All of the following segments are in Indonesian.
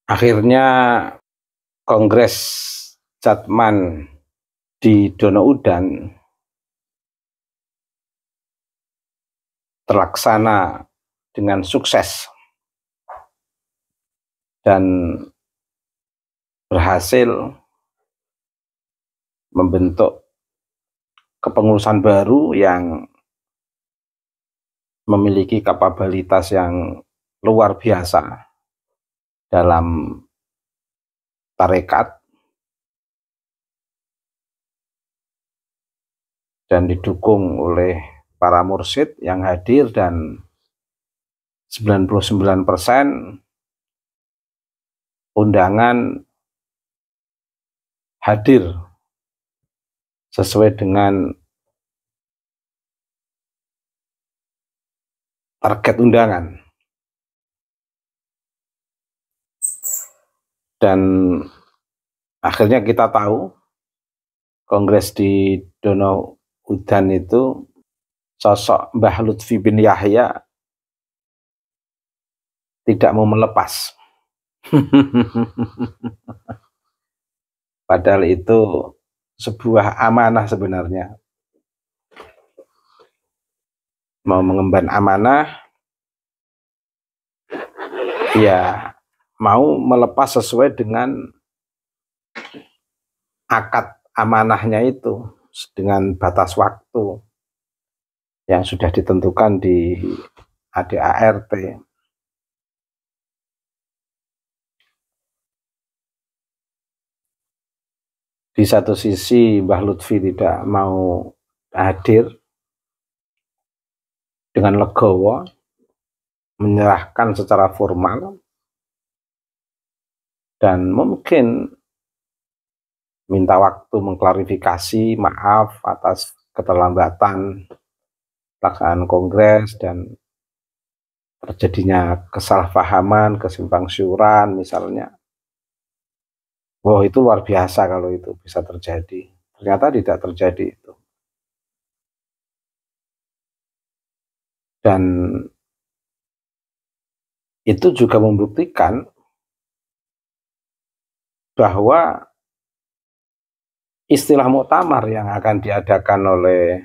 Akhirnya Kongres Jatman di Dono Udan terlaksana dengan sukses dan berhasil membentuk kepengurusan baru yang memiliki kapabilitas yang luar biasa dalam tarekat dan didukung oleh para mursyid yang hadir, dan 99% undangan hadir sesuai dengan target undangan. Dan akhirnya kita tahu kongres di Dono Udan itu sosok Mbah Lutfi bin Yahya tidak mau melepas. Padahal itu sebuah amanah sebenarnya. Mau mengemban amanah, ya mau melepas sesuai dengan akad amanahnya itu, dengan batas waktu yang sudah ditentukan di ADART. Di satu sisi Mbah Lutfi tidak mau hadir, dengan legowo menyerahkan secara formal dan mungkin minta waktu mengklarifikasi, maaf atas keterlambatan pelaksanaan kongres dan terjadinya kesalahpahaman, kesimpang siuran misalnya. Wah, itu luar biasa kalau itu bisa terjadi. Ternyata tidak terjadi itu. Dan itu juga membuktikan bahwa istilah muktamar yang akan diadakan oleh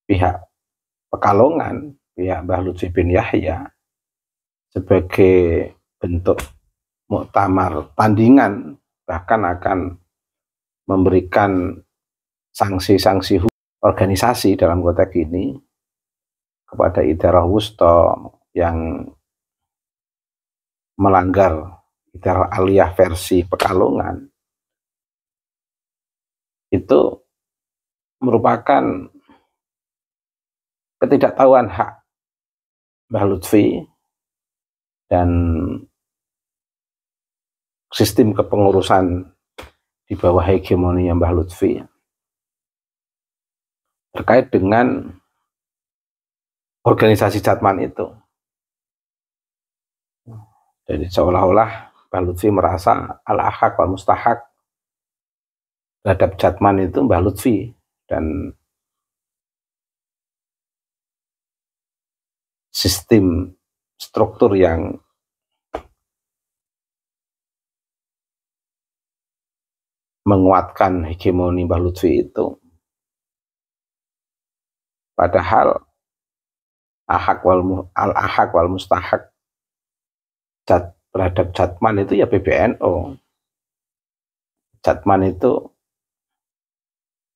pihak Pekalongan, pihak Mbah Lutfi bin Yahya, sebagai bentuk muktamar tandingan, bahkan akan memberikan sanksi-sanksi organisasi dalam konteks ini kepada Idarah Wusta yang melanggar Idarah Aliyah versi Pekalongan. Itu merupakan ketidaktahuan hak Mbah Lutfi dan sistem kepengurusan di bawah hegemoni Mbah Lutfi terkait dengan organisasi Jatman itu. Jadi seolah-olah Mbah Lutfi merasa al-ahaq wal mustahak terhadap Jatman itu Mbah Lutfi, dan sistem struktur yang menguatkan hegemoni Mbah Lutfi itu. Padahal al-ahaq wal mustahak terhadap Jatman itu ya PBNU. Jatman itu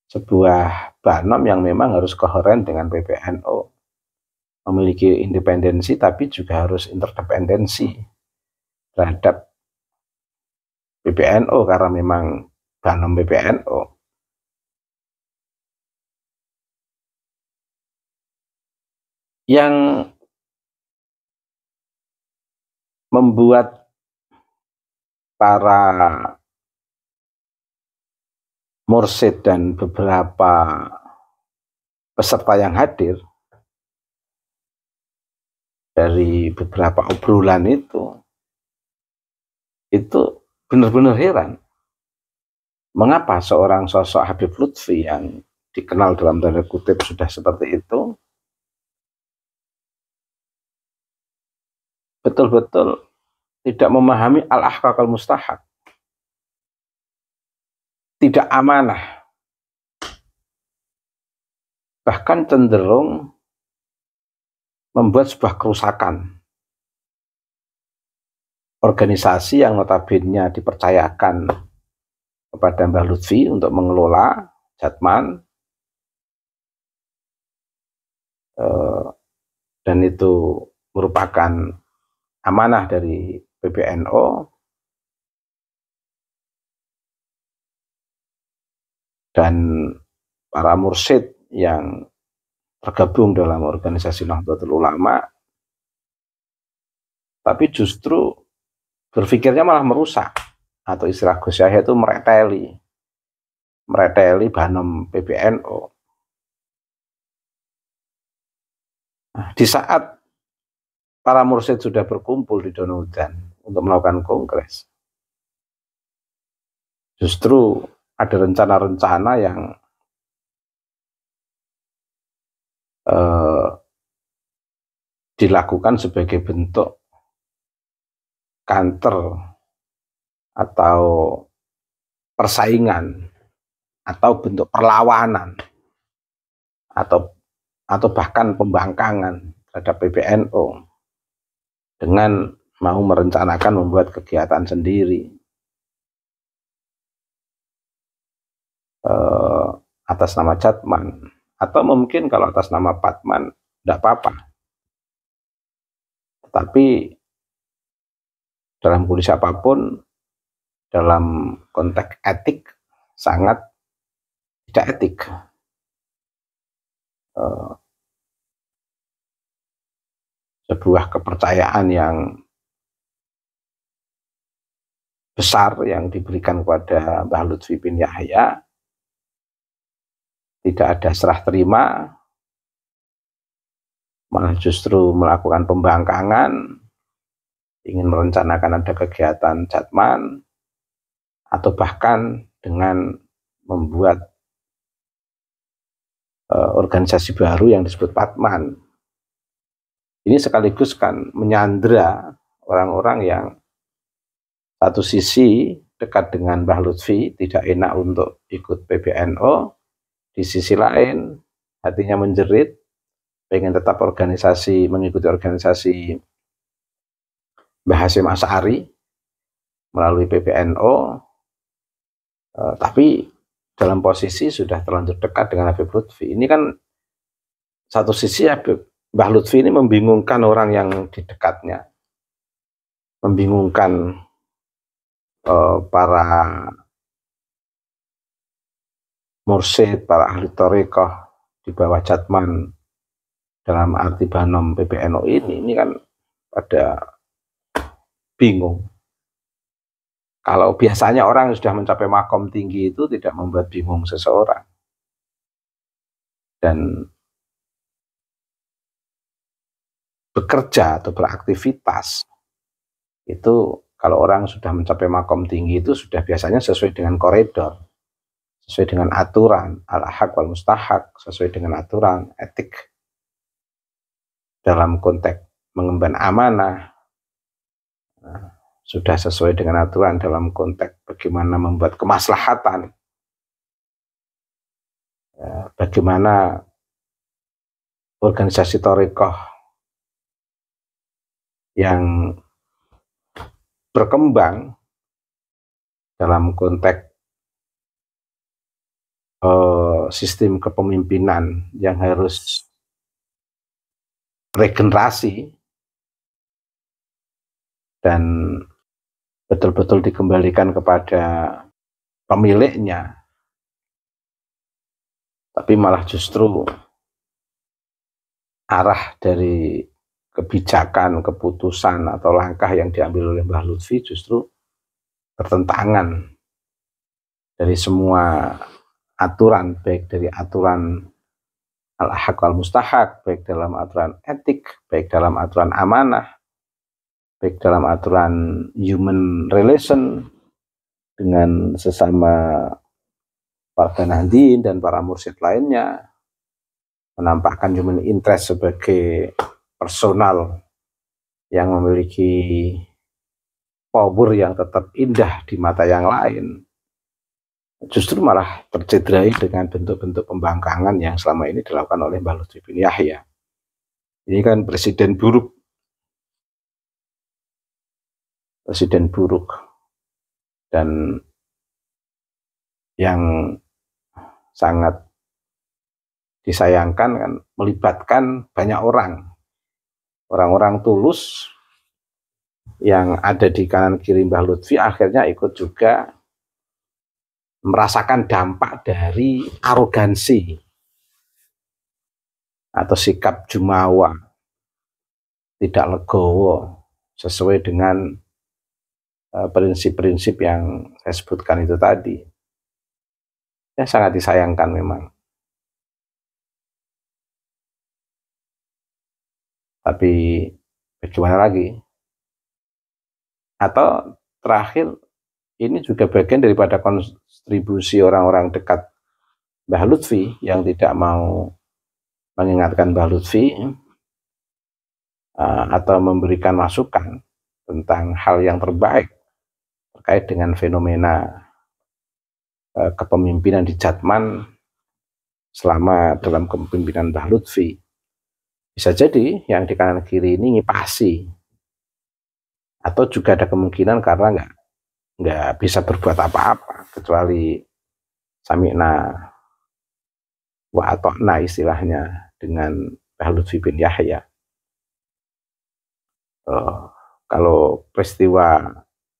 sebuah banom yang memang harus koheren dengan PBNU, memiliki independensi tapi juga harus interdependensi terhadap PBNU karena memang banom PBNU. Yang membuat para mursyid dan beberapa peserta yang hadir dari beberapa obrolan itu benar-benar heran. Mengapa seorang sosok Habib Lutfi yang dikenal dalam tanda kutip sudah seperti itu, betul-betul tidak memahami al-ahqaq al-mustahaq, tidak amanah, bahkan cenderung membuat sebuah kerusakan. Organisasi yang notabene dipercayakan kepada Mbah Lutfi untuk mengelola Jatman, dan itu merupakan amanah dari PBNO, dan para mursyid yang tergabung dalam organisasi Nahdlatul Ulama, tapi justru berpikirnya malah merusak, atau istilah Gus Yahya itu mereteli Banom PBNO. Nah, di saat para mursyid sudah berkumpul di Donaudan untuk melakukan kongres, justru ada rencana-rencana yang dilakukan sebagai bentuk counter atau persaingan atau bentuk perlawanan atau bahkan pembangkangan terhadap PBNO dengan mau merencanakan membuat kegiatan sendiri atas nama Jatman, atau mungkin kalau atas nama Patman tidak apa-apa, tetapi dalam kondisi apapun, dalam konteks etik sangat tidak etik. Sebuah kepercayaan yang besar yang diberikan kepada Mbah Lutfi bin Yahya, tidak ada serah terima, malah justru melakukan pembangkangan, ingin merencanakan ada kegiatan Jatman, atau bahkan dengan membuat organisasi baru yang disebut Patman. Ini sekaligus kan menyandra orang-orang yang satu sisi dekat dengan Mbah Lutfi, tidak enak untuk ikut PBNO, di sisi lain hatinya menjerit, pengen tetap mengikuti organisasi Mbah Hasyim Asy'ari melalui PBNO, tapi dalam posisi sudah terlanjur dekat dengan Habib Lutfi. Ini kan satu sisi Mbah Lutfi ini membingungkan orang yang di dekatnya, membingungkan para mursyid, para ahli thariqah di bawah Jatman dalam arti Banom PBNO ini kan pada bingung. Kalau biasanya orang yang sudah mencapai makom tinggi itu tidak membuat bingung seseorang. Dan bekerja atau beraktivitas itu kalau orang sudah mencapai makom tinggi itu sudah biasanya sesuai dengan koridor, sesuai dengan aturan al-haq wal mustahaq, sesuai dengan aturan etik dalam konteks mengemban amanah. Sudah sesuai dengan aturan dalam konteks bagaimana membuat kemaslahatan, bagaimana organisasi thariqah yang berkembang dalam konteks sistem kepemimpinan yang harus regenerasi dan betul-betul dikembalikan kepada pemiliknya, tapi malah justru arah dari kebijakan, keputusan atau langkah yang diambil oleh Mbah Lutfi justru bertentangan dari semua aturan, baik dari aturan al-haq wal mustahaq, baik dalam aturan etik, baik dalam aturan amanah, baik dalam aturan human relation dengan sesama para nahdien dan para mursyid lainnya, menampakkan human interest sebagai personal yang memiliki power yang tetap indah di mata yang lain, justru malah tercederai dengan bentuk-bentuk pembangkangan yang selama ini dilakukan oleh Mbah Lutfi bin Yahya. Ini kan presiden buruk dan yang sangat disayangkan kan melibatkan banyak orang-orang tulus yang ada di kanan kiri Mbah Lutfi akhirnya ikut juga merasakan dampak dari arogansi atau sikap jumawa tidak legowo sesuai dengan prinsip-prinsip yang saya sebutkan itu tadi. Ya sangat disayangkan memang. Tapi bagaimana lagi? Atau terakhir, ini juga bagian daripada kontribusi orang-orang dekat Mbah Lutfi yang tidak mau mengingatkan Mbah Lutfi atau memberikan masukan tentang hal yang terbaik terkait dengan fenomena kepemimpinan di Jatman selama dalam kepemimpinan Mbah Lutfi. Bisa jadi yang di kanan kiri ini ngipasi, atau juga ada kemungkinan karena nggak bisa berbuat apa-apa kecuali sami'na wa ata'na istilahnya dengan Mbah Lutfi bin Yahya. Kalau peristiwa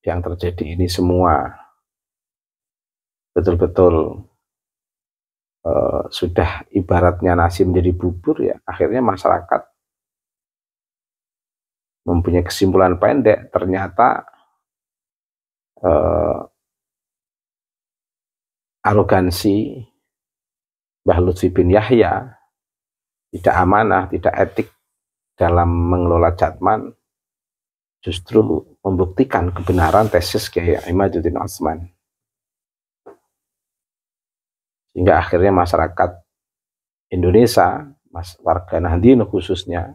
yang terjadi ini semua betul-betul sudah ibaratnya nasi menjadi bubur, ya akhirnya masyarakat mempunyai kesimpulan pendek, ternyata arogansi Mbah Lutfi bin Yahya tidak amanah, tidak etik dalam mengelola Jatman, justru membuktikan kebenaran tesis Kyai Imaduddin Utsman. Sehingga akhirnya masyarakat Indonesia, warga Nahdien khususnya,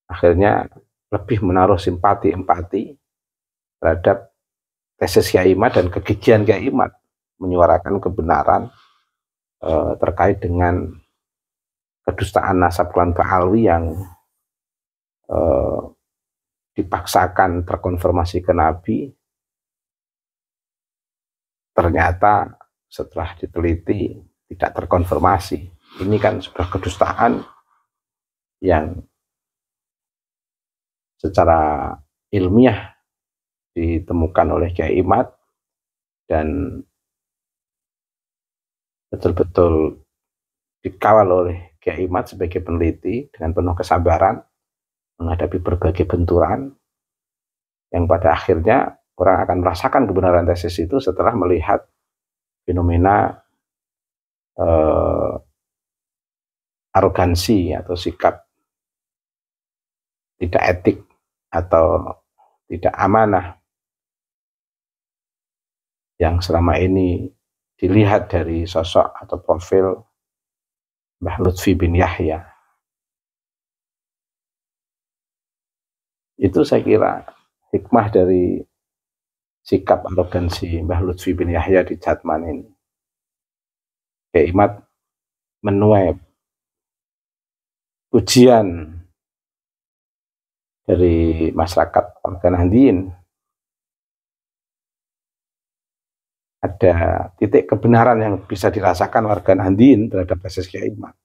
akhirnya lebih menaruh simpati-empati terhadap tesis Kyai Imad dan kegigihan Kyai Imad menyuarakan kebenaran terkait dengan kedustaan nasab klan Ba'alwi yang dipaksakan terkonfirmasi ke Nabi, ternyata setelah diteliti tidak terkonfirmasi. Ini kan sebuah kedustaan yang secara ilmiah ditemukan oleh Kyai Imad dan betul-betul dikawal oleh Kyai Imad sebagai peneliti dengan penuh kesabaran menghadapi berbagai benturan, yang pada akhirnya orang akan merasakan kebenaran tesis itu setelah melihat fenomena arogansi atau sikap tidak etik atau tidak amanah yang selama ini dilihat dari sosok atau profil Mbah Lutfi bin Yahya. Itu saya kira hikmah dari sikap arogansi Mbah Lutfi bin Yahya di Jatman ini. Kyai Imad menuai pujian dari masyarakat warga Nahdien. Ada titik kebenaran yang bisa dirasakan warga Nahdien terhadap tesis Kyai Imad.